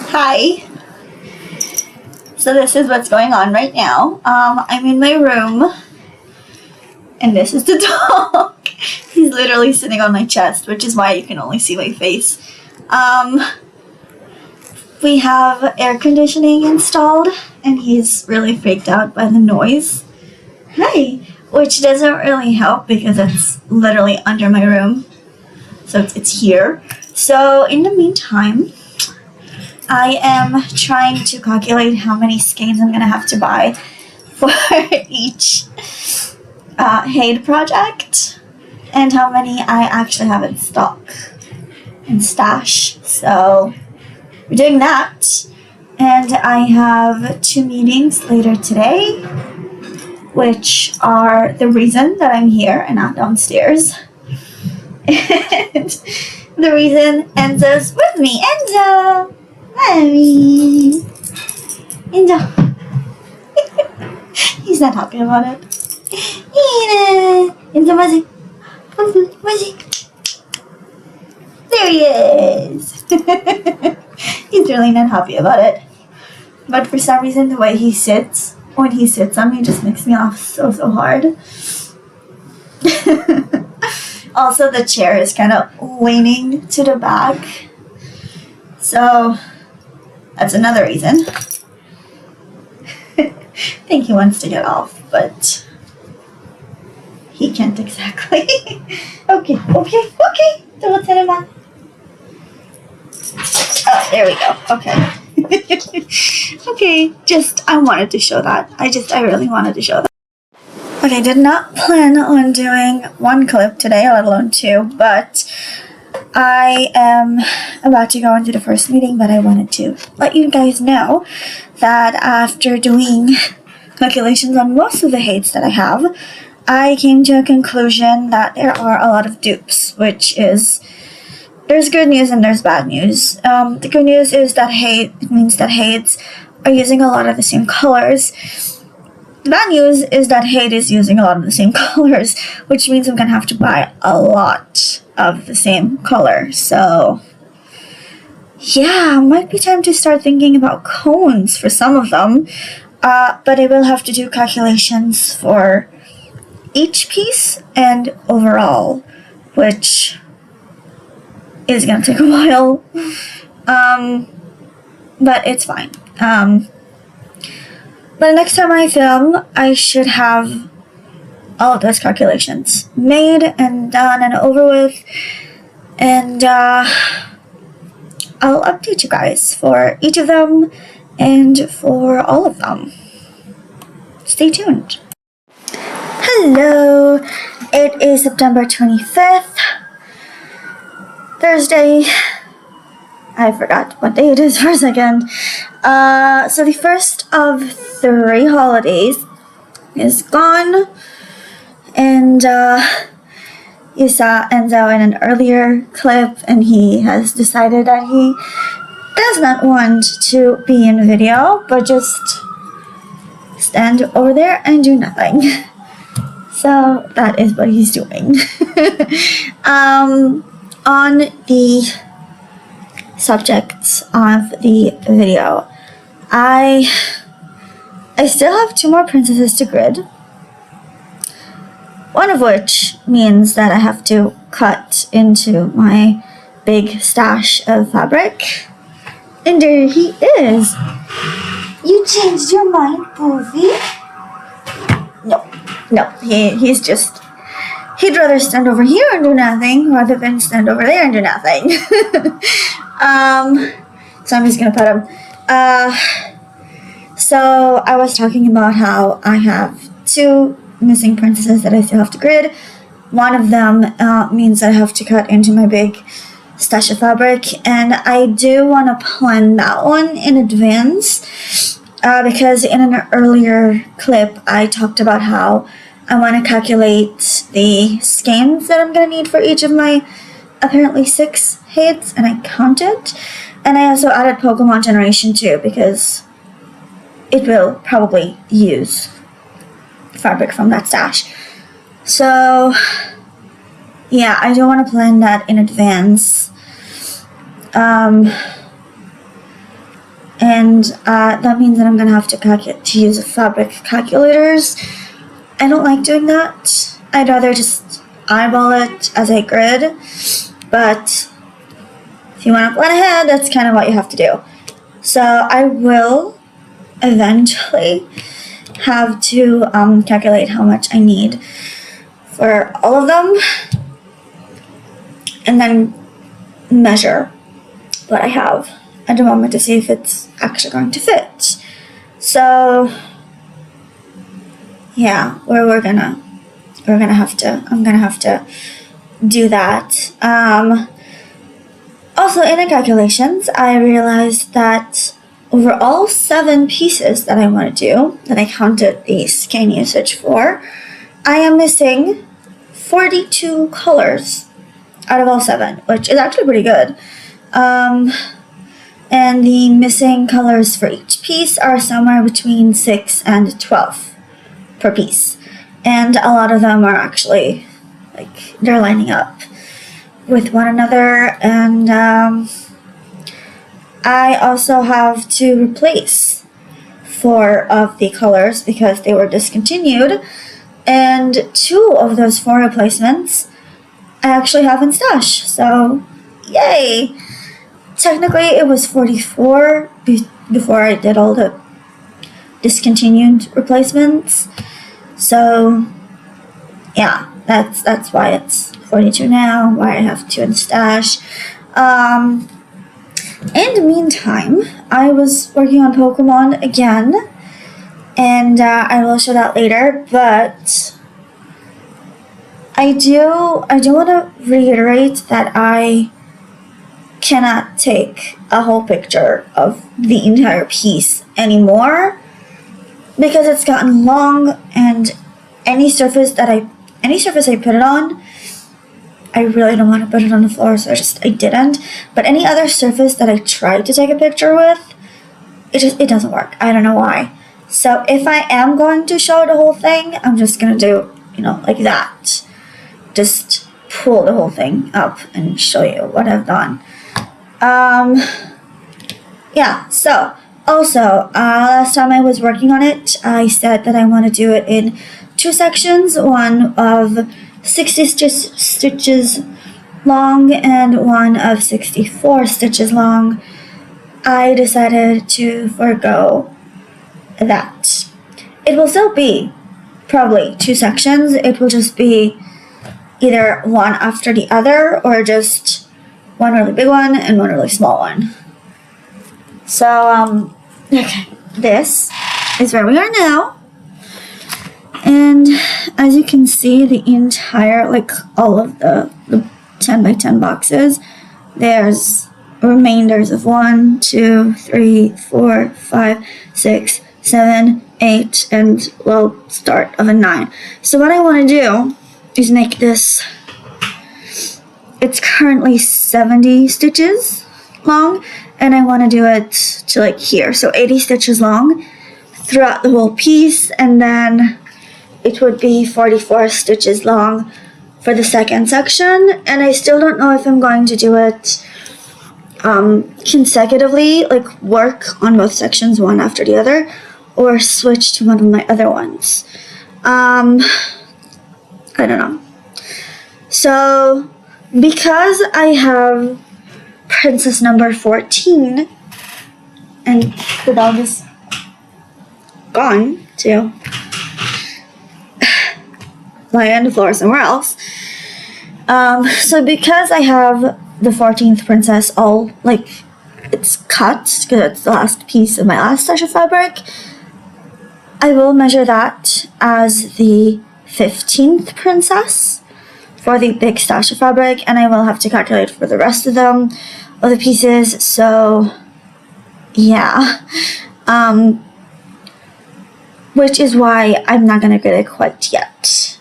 Hi. So this is what's going on right now. I'm in my room, and this is the dog. He's literally sitting on my chest, which is why you can only see my face. We have air conditioning installed, and he's really freaked out by the noise. Hi. Which doesn't really help because it's literally under my room. So it's here. So in the meantime, I am trying to calculate how many skeins I'm gonna have to buy for each Hade project and how many I actually have in stock and stash. So we're doing that, and I have 2 meetings later today, which are the reason that I'm here and not downstairs. And the reason Enzo's with me. Enzo! Mommy! Enzo! He's not talking about it. Enzo, Muzzy! Muzzy! There he is! He's really not happy about it. But for some reason, the way he sits, when he sits on me, just makes me laugh so hard. Also, the chair is kind of leaning to the back. So, that's another reason. I think he wants to get off, but he can't exactly. Okay. Don't turn him on. Oh, there we go. Okay. Okay, I wanted to show that. I really wanted to show that. Okay, did not plan on doing 1 clip today, let alone 2, but I am about to go into the first meeting, but I wanted to let you guys know that after doing calculations on most of the Hades that I have, I came to a conclusion that there are a lot of dupes, which is, there's good news and there's bad news. The good news is that it means that Hades are using a lot of the same colors. The bad news is that Hade is using a lot of the same colors, which means I'm gonna have to buy a lot of the same color. So, yeah, might be time to start thinking about cones for some of them. But I will have to do calculations for each piece and overall, which is gonna take a while. But it's fine. But next time I film, I should have all of those calculations made and done and over with. And I'll update you guys for each of them and for all of them. Stay tuned. Hello, it is September 25th, Thursday. I forgot what day it is for a second. So the first of 3 holidays is gone, and you saw Enzo in an earlier clip, and he has decided that he does not want to be in video, but just stand over there and do nothing. So that is what he's doing. On the subjects of the video, I still have 2 more princesses to grid, one of which means that I have to cut into my big stash of fabric. And there he is. You changed your mind, Poofy? No, he'd rather stand over here and do nothing rather than stand over there and do nothing. So I'm just gonna pet him. So I was talking about how I have 2 missing princesses that I still have to grid. One of them means that I have to cut into my big stash of fabric, and I do want to plan that one in advance because in an earlier clip I talked about how I want to calculate the skeins that I'm going to need for each of my apparently 6 Hades, and I counted. And I also added Pokemon Generation 2 because it will probably use fabric from that stash. So, yeah, I do want to plan that in advance. and that means that I'm gonna have to use fabric calculators. I don't like doing that. I'd rather just eyeball it as a grid, but if you want to plan ahead, that's kind of what you have to do. So I will eventually have to calculate how much I need for all of them, and then measure what I have at the moment to see if it's actually going to fit. So yeah, I'm gonna have to do that. Also, in the calculations, I realized that over all 7 pieces that I want to do, that I counted the skein usage for, I am missing 42 colors out of all 7, which is actually pretty good. And the missing colors for each piece are somewhere between 6 and 12 per piece. And a lot of them are actually, like, they're lining up with one another. And I also have to replace 4 of the colors because they were discontinued. And 2 of those 4 replacements I actually have in stash. So, yay! Technically, it was 44 before I did all the discontinued replacements. So, yeah, that's why it's 42 now, why I have 2 in stash. In the meantime, I was working on Pokemon again, and I will show that later, but I do want to reiterate that I cannot take a whole picture of the entire piece anymore because it's gotten long, and any surface I put it on, I really don't want to put it on the floor, so I didn't. But any other surface that I tried to take a picture with, it doesn't work. I don't know why. So if I am going to show the whole thing, I'm just gonna do, like that. Just pull the whole thing up and show you what I've done. Yeah, so also, last time I was working on it, I said that I want to do it in 2 sections, one of 60 stitches long and one of 64 stitches long. I decided to forego that. It will still be probably 2 sections. It will just be either one after the other or just one really big one and one really small one. So, okay, this is where we are now. And as you can see, the entire, all of the 10 by 10 boxes, there's remainders of 1, 2, 3, 4, 5, 6, 7, 8, and, start of a 9. So what I want to do is make this, it's currently 70 stitches long, and I want to do it to here, so 80 stitches long throughout the whole piece, and then it would be 44 stitches long for the second section. And I still don't know if I'm going to do it consecutively, work on both sections one after the other, or switch to one of my other ones. I don't know. So because I have princess number 14 and the dog is gone to lie on the floor somewhere else, so because I have the 14th princess all it's cut because it's the last piece of my last stash of fabric, I will measure that as the 15th princess for the big stash of fabric, and I will have to calculate for the rest of them, of the pieces. So yeah, which is why I'm not gonna get it quite yet.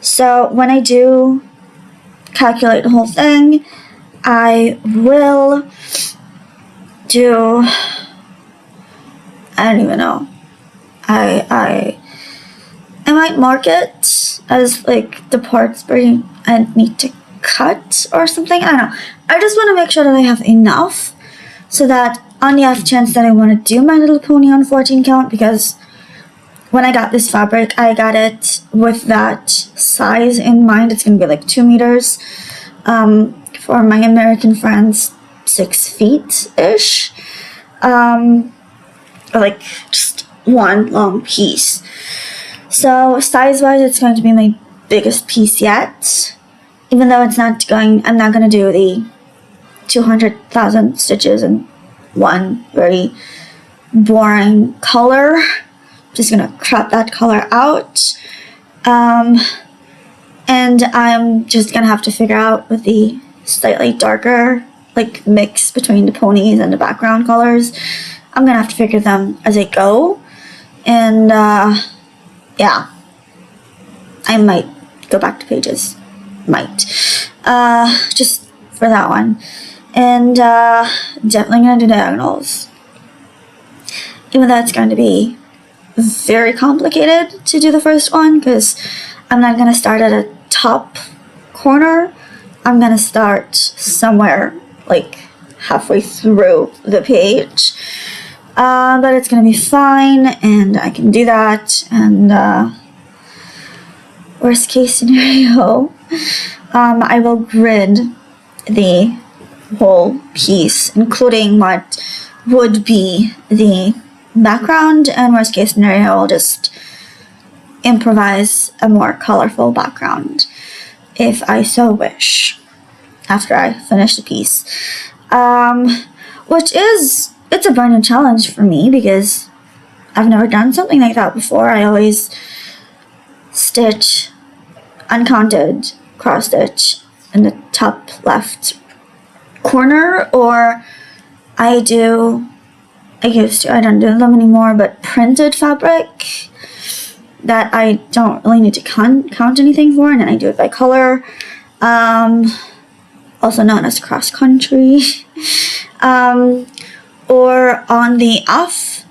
So when I do calculate the whole thing, I will do, I don't even know, I might mark it as the parts where I need to cut or something. I don't know. I just want to make sure that I have enough so that on the off chance that I want to do My Little Pony on 14 count, because when I got this fabric, I got it with that size in mind. It's going to be like 2 meters. For my American friends, 6 feet-ish. Like just one long piece. So size-wise, it's going to be my biggest piece yet. Even though it's not going, I'm not going to do the 200,000 stitches in one very boring color. Just gonna crop that color out. And I'm just gonna have to figure out with the slightly darker, like, mix between the ponies and the background colors. I'm gonna have to figure them as I go. And yeah, I might go back to pages. Might. Just for that one. And definitely gonna do diagonals. Even though it's going to be very complicated to do the first one, because I'm not gonna start at a top corner. I'm gonna start somewhere like halfway through the page. But it's gonna be fine, and I can do that. And worst case scenario, I will grid the whole piece, including what would be the background, and worst case scenario, I'll just improvise a more colorful background if I so wish after I finish the piece. Which is, it's a brand new challenge for me because I've never done something like that before. I always stitch uncounted cross stitch in the top left corner, or I don't do them anymore, but printed fabric that I don't really need to count anything for, and then I do it by color, also known as cross country. Or on the off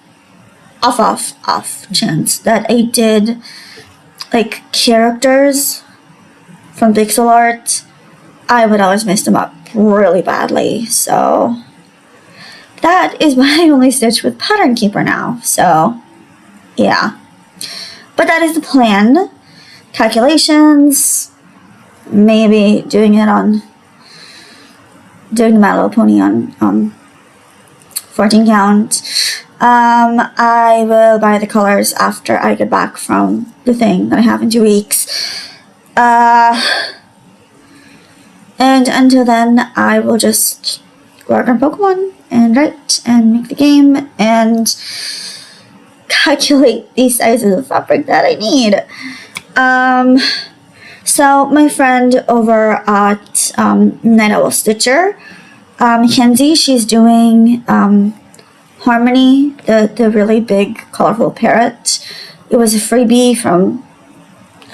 chance that I did like characters from pixel art, I would always mess them up really badly. So that is why I only stitch with Pattern Keeper now. So yeah, but that is the plan. Calculations, maybe doing My Little Pony on 14 count. I will buy the colors after I get back from the thing that I have in 2 weeks. And until then, I will just work on Pokemon and write and make the game and calculate the sizes of fabric that I need. So my friend over at Night Owl Stitcher, Kenzie, she's doing Harmony, the really big colorful parrot. It was a freebie from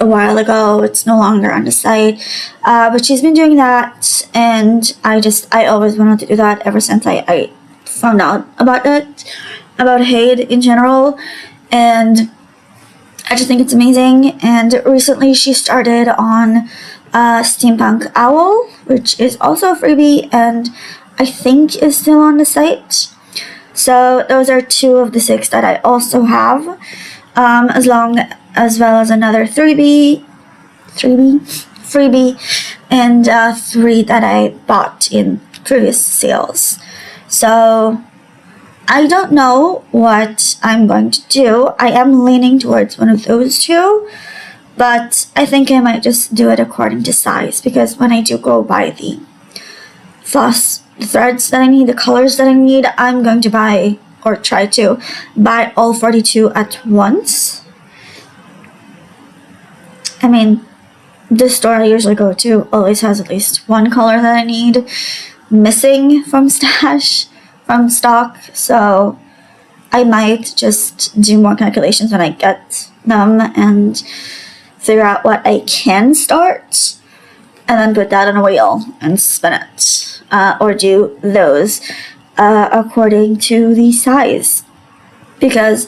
a while ago. It's no longer on the site, but she's been doing that, and I always wanted to do that ever since I found out about it, about Hade in general, and I just think it's amazing. And recently she started on Steampunk Owl, which is also a freebie, and I think is still on the site. So those are 2 of the 6 that I also have, as well as another freebie, and 3 that I bought in previous sales. So I don't know what I'm going to do. I am leaning towards one of those 2, but I think I might just do it according to size, because when I do go buy the floss, the threads that I need, the colors that I need, I'm going to buy, or try to buy, all 42 at once. I mean, the store I usually go to always has at least one color that I need missing from stock, so I might just do more calculations when I get them and figure out what I can start, and then put that on a wheel and spin it, or do those according to the size, because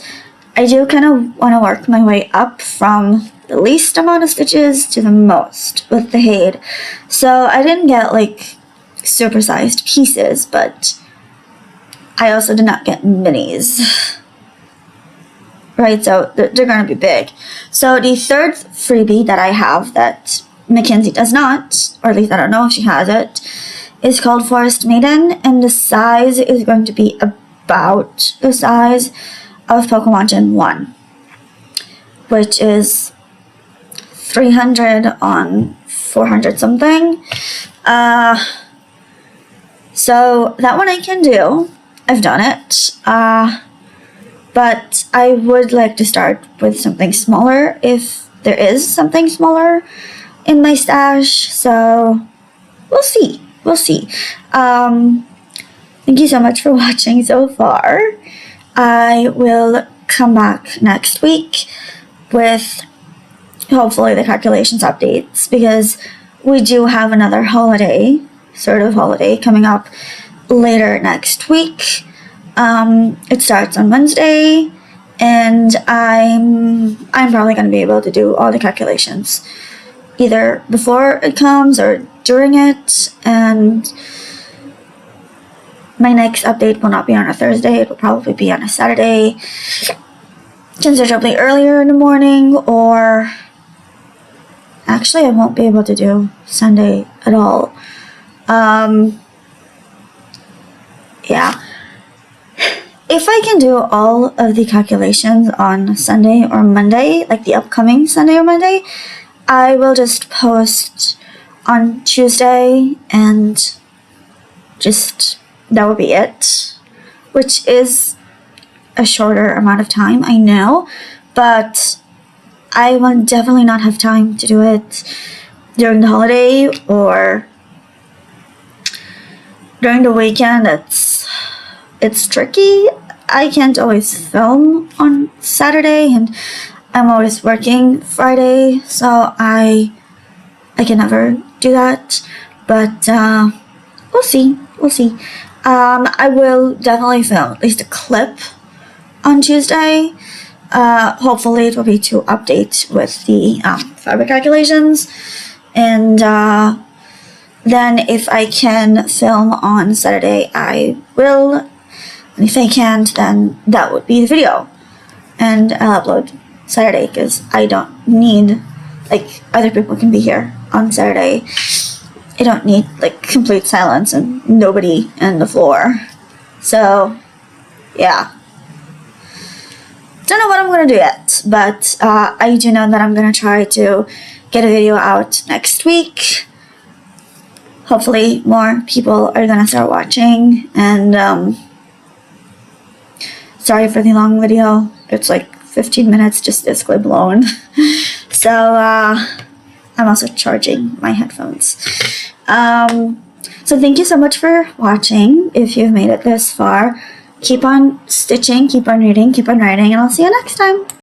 I do kind of want to work my way up from the least amount of stitches to the most with the Hade. So I didn't get like supersized pieces, but I also did not get minis. Right, so they're going to be big. So the third freebie that I have that Mackenzie does not, or at least I don't know if she has it, is called Forest Maiden, and the size is going to be about the size of Pokemon Gen 1, which is 300 on 400 something. So that one I can do. I've done it. But I would like to start with something smaller if there is something smaller in my stash. So we'll see. We'll see. Thank you so much for watching so far. I will come back next week with hopefully the calculations updates, because we do have another holiday, sort of holiday, coming up later next week. It starts on Wednesday, and I'm probably going to be able to do all the calculations either before it comes or during it, and my next update will not be on a Thursday. It will probably be on a Saturday, considerably earlier in the morning, or actually I won't be able to do Sunday at all. Yeah. If I can do all of the calculations on Sunday or Monday, like the upcoming Sunday or Monday, I will just post on Tuesday, and just that will be it, which is a shorter amount of time, I know, but I will definitely not have time to do it during the holiday or during the weekend. It's tricky. I can't always film on Saturday, and I'm always working Friday, so I can never do that. But we'll see. We'll see. I will definitely film at least a clip on Tuesday. Hopefully it will be to update with the fabric calculations, and then if I can film on Saturday, I will. And if I can't, then that would be the video, and I'll upload Saturday, because I don't need, like, other people can be here on Saturday. I don't need, like, complete silence and nobody on the floor. So yeah, don't know what I'm gonna do yet, but I do know that I'm gonna try to get a video out next week. Hopefully more people are gonna start watching, and sorry for the long video. It's like 15 minutes, just display blown. So I'm also charging my headphones. So thank you so much for watching. If you've made it this far, keep on stitching, keep on reading, keep on writing, and I'll see you next time.